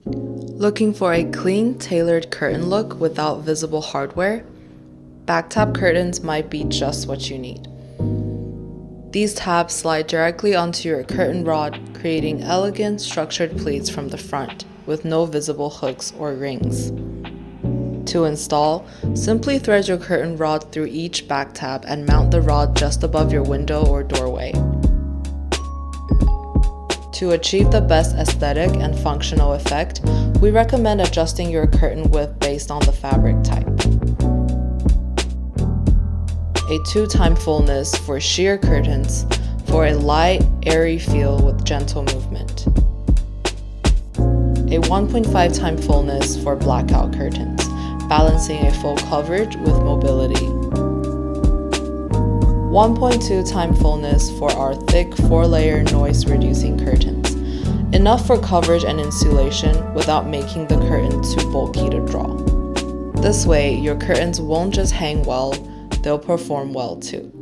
Looking for a clean, tailored curtain look without visible hardware? Backtap curtains might be just what you need. These tabs slide directly onto your curtain rod, creating elegant, structured pleats from the front, with no visible hooks or rings. To install, simply thread your curtain rod through each back tab and mount the rod just above your window or doorway. To achieve the best aesthetic and functional effect, we recommend adjusting your curtain width based on the fabric type. A 2-time fullness for sheer curtains for a light, airy feel with gentle movement. A 1.5-time fullness for blackout curtains, balancing a full coverage with mobility. 1.2-time fullness for our thick 4-layer noise-reducing curtains, enough for coverage and insulation without making the curtain too bulky to draw. This way, your curtains won't just hang well, they'll perform well too.